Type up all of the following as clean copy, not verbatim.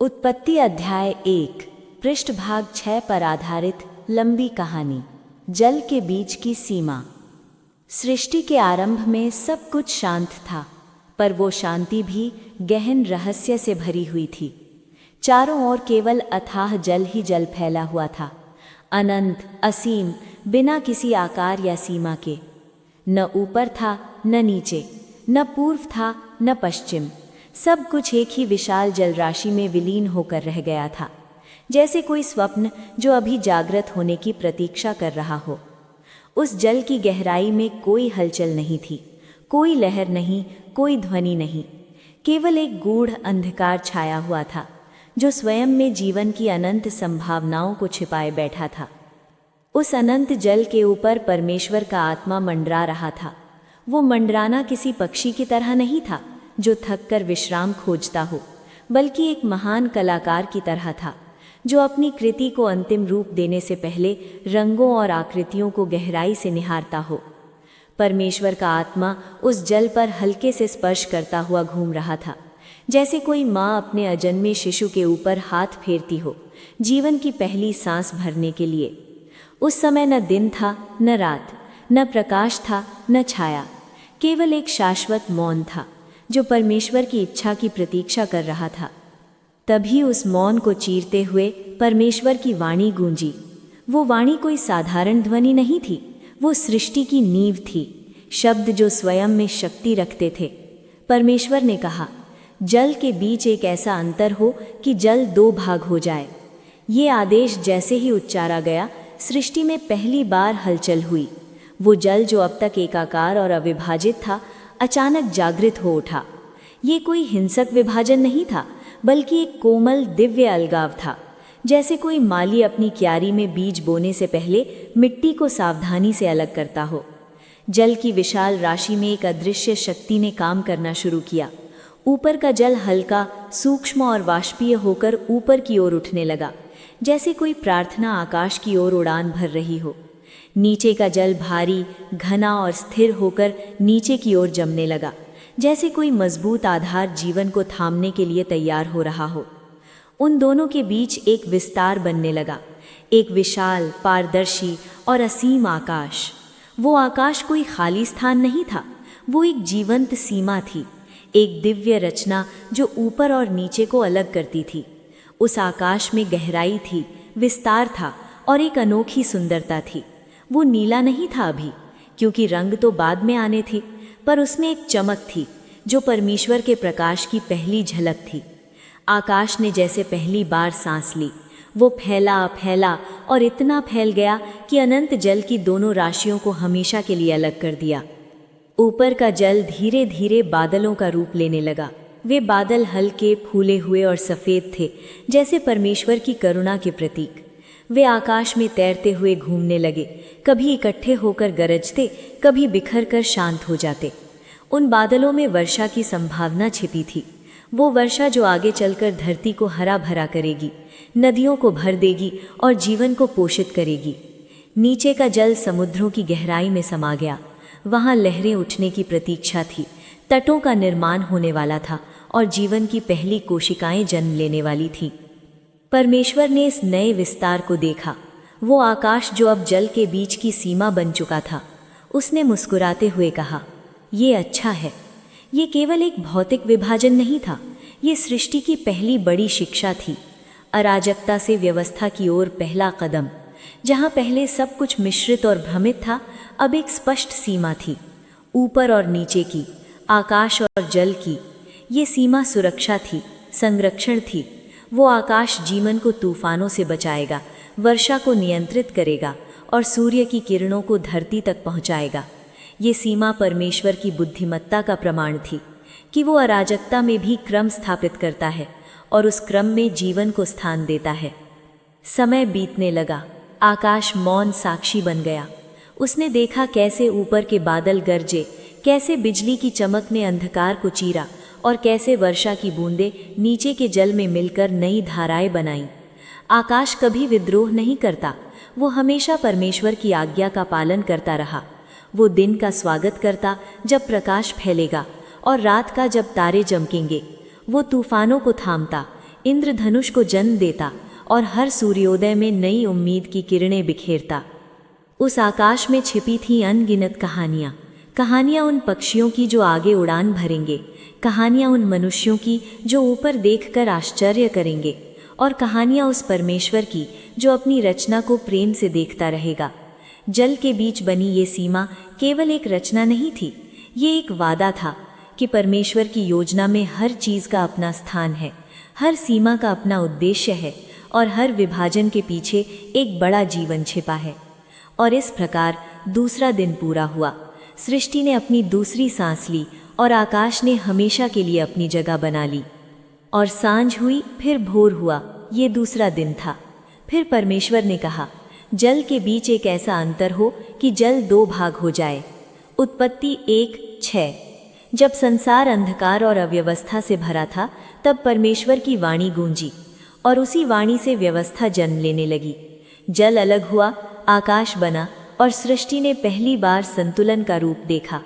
उत्पत्ति अध्याय 1 पृष्ठभाग 6 पर आधारित लंबी कहानी। जल के बीच की सीमा। सृष्टि के आरंभ में सब कुछ शांत था, पर वो शांति भी गहन रहस्य से भरी हुई थी। चारों ओर केवल अथाह जल ही जल फैला हुआ था, अनंत, असीम, बिना किसी आकार या सीमा के। न ऊपर था न नीचे, न पूर्व था न पश्चिम। सब कुछ एक ही विशाल जलराशि में विलीन होकर रह गया था, जैसे कोई स्वप्न जो अभी जागृत होने की प्रतीक्षा कर रहा हो। उस जल की गहराई में कोई हलचल नहीं थी, कोई लहर नहीं, कोई ध्वनि नहीं। केवल एक गूढ़ अंधकार छाया हुआ था, जो स्वयं में जीवन की अनंत संभावनाओं को छिपाए बैठा था। उस अनंत जल के ऊपर परमेश्वर का आत्मा मंडरा रहा था। वो मंडराना किसी पक्षी की तरह नहीं था जो थककर विश्राम खोजता हो, बल्कि एक महान कलाकार की तरह था, जो अपनी कृति को अंतिम रूप देने से पहले रंगों और आकृतियों को गहराई से निहारता हो। परमेश्वर का आत्मा उस जल पर हल्के से स्पर्श करता हुआ घूम रहा था, जैसे कोई माँ अपने अजन्मे शिशु के ऊपर हाथ फेरती हो, जीवन की पहली सांस भरने के लिए। उस समय न दिन था न रात, न प्रकाश था न छाया, केवल एक शाश्वत मौन था जो परमेश्वर की इच्छा की प्रतीक्षा कर रहा था। तभी उस मौन को चीरते हुए परमेश्वर की वाणी गूंजी। वो वाणी कोई साधारण ध्वनि नहीं थी, वो सृष्टि की नींव थी, शब्द जो स्वयं में शक्ति रखते थे। परमेश्वर ने कहा, जल के बीच एक ऐसा अंतर हो कि जल दो भाग हो जाए। ये आदेश जैसे ही उच्चारा गया, सृष्टि में पहली बार हलचल हुई। वो जल जो अब तक एकाकार और अविभाजित था, अचानक जागृत हो उठा। ये कोई हिंसक विभाजन नहीं था, बल्कि एक कोमल दिव्य अलगाव था, जैसे कोई माली अपनी क्यारी में बीज बोने से पहले मिट्टी को सावधानी से अलग करता हो। जल की विशाल राशि में एक अदृश्य शक्ति ने काम करना शुरू किया। ऊपर का जल हल्का, सूक्ष्म और वाष्पीय होकर ऊपर की ओर उठने लगा, जैसे कोई प्रार्थना आकाश की ओर उड़ान भर रही हो। नीचे का जल भारी, घना और स्थिर होकर नीचे की ओर जमने लगा, जैसे कोई मजबूत आधार जीवन को थामने के लिए तैयार हो रहा हो। उन दोनों के बीच एक विस्तार बनने लगा, एक विशाल, पारदर्शी और असीम आकाश। वो आकाश कोई खाली स्थान नहीं था, वो एक जीवंत सीमा थी, एक दिव्य रचना जो ऊपर और नीचे को अलग करती थी। उस आकाश में गहराई थी, विस्तार था और एक अनोखी सुंदरता थी। वो नीला नहीं था अभी, क्योंकि रंग तो बाद में आने थे, पर उसमें एक चमक थी जो परमेश्वर के प्रकाश की पहली झलक थी। आकाश ने जैसे पहली बार सांस ली। वो फैला फैला और इतना फैल गया कि अनंत जल की दोनों राशियों को हमेशा के लिए अलग कर दिया। ऊपर का जल धीरे धीरे बादलों का रूप लेने लगा। वे बादल हल्के, फूले हुए और सफ़ेद थे, जैसे परमेश्वर की करुणा के प्रतीक। वे आकाश में तैरते हुए घूमने लगे, कभी इकट्ठे होकर गरजते, कभी बिखर कर शांत हो जाते। उन बादलों में वर्षा की संभावना छिपी थी, वो वर्षा जो आगे चलकर धरती को हरा भरा करेगी, नदियों को भर देगी और जीवन को पोषित करेगी। नीचे का जल समुद्रों की गहराई में समा गया। वहाँ लहरें उठने की प्रतीक्षा थी, तटों का निर्माण होने वाला था और जीवन की पहली कोशिकाएं जन्म लेने वाली थीं। परमेश्वर ने इस नए विस्तार को देखा, वो आकाश जो अब जल के बीच की सीमा बन चुका था। उसने मुस्कुराते हुए कहा, ये अच्छा है। ये केवल एक भौतिक विभाजन नहीं था, ये सृष्टि की पहली बड़ी शिक्षा थी। अराजकता से व्यवस्था की ओर पहला कदम। जहाँ पहले सब कुछ मिश्रित और भ्रमित था, अब एक स्पष्ट सीमा थी, ऊपर और नीचे की, आकाश और जल की। ये सीमा सुरक्षा थी, संरक्षण थी। वो आकाश जीवन को तूफानों से बचाएगा, वर्षा को नियंत्रित करेगा और सूर्य की किरणों को धरती तक पहुंचाएगा। ये सीमा परमेश्वर की बुद्धिमत्ता का प्रमाण थी कि वो अराजकता में भी क्रम स्थापित करता है और उस क्रम में जीवन को स्थान देता है। समय बीतने लगा, आकाश मौन साक्षी बन गया। उसने देखा कैसे ऊपर के बादल गरजे, कैसे बिजली की चमक ने अंधकार को चीरा और कैसे वर्षा की बूंदें नीचे के जल में मिलकर नई धाराएं बनाईं। आकाश कभी विद्रोह नहीं करता, वो हमेशा परमेश्वर की आज्ञा का पालन करता रहा। वो दिन का स्वागत करता जब प्रकाश फैलेगा और रात का जब तारे चमकेंगे। वो तूफानों को थामता, इंद्रधनुष को जन्म देता और हर सूर्योदय में नई उम्मीद की किरणें बिखेरता। उस आकाश में छिपी थी अनगिनत कहानियाँ। कहानियाँ उन पक्षियों की जो आगे उड़ान भरेंगे, कहानियाँ उन मनुष्यों की जो ऊपर देखकर आश्चर्य करेंगे, और कहानियाँ उस परमेश्वर की जो अपनी रचना को प्रेम से देखता रहेगा। जल के बीच बनी ये सीमा केवल एक रचना नहीं थी, ये एक वादा था कि परमेश्वर की योजना में हर चीज़ का अपना स्थान है, हर सीमा का अपना उद्देश्य है, और हर विभाजन के पीछे एक बड़ा जीवन छिपा है। और इस प्रकार दूसरा दिन पूरा हुआ। सृष्टि ने अपनी दूसरी सांस ली और आकाश ने हमेशा के लिए अपनी जगह बना ली। और सांझ हुई, फिर भोर हुआ, ये दूसरा दिन था। फिर परमेश्वर ने कहा, जल के बीच एक ऐसा अंतर हो कि जल 2 भाग हो जाए। उत्पत्ति 1:6। जब संसार अंधकार और अव्यवस्था से भरा था, तब परमेश्वर की वाणी गूंजी और उसी वाणी से व्यवस्था जन्म लेने लगी। जल अलग हुआ, आकाश बना और सृष्टि ने पहली बार संतुलन का रूप देखा।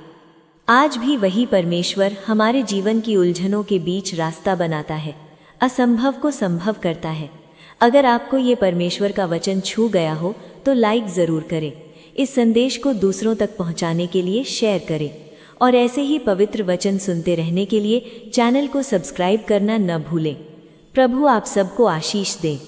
आज भी वही परमेश्वर हमारे जीवन की उलझनों के बीच रास्ता बनाता है, असंभव को संभव करता है। अगर आपको ये परमेश्वर का वचन छू गया हो तो लाइक ज़रूर करें। इस संदेश को दूसरों तक पहुंचाने के लिए शेयर करें और ऐसे ही पवित्र वचन सुनते रहने के लिए चैनल को सब्सक्राइब करना न भूलें। प्रभु आप सबको आशीष दे।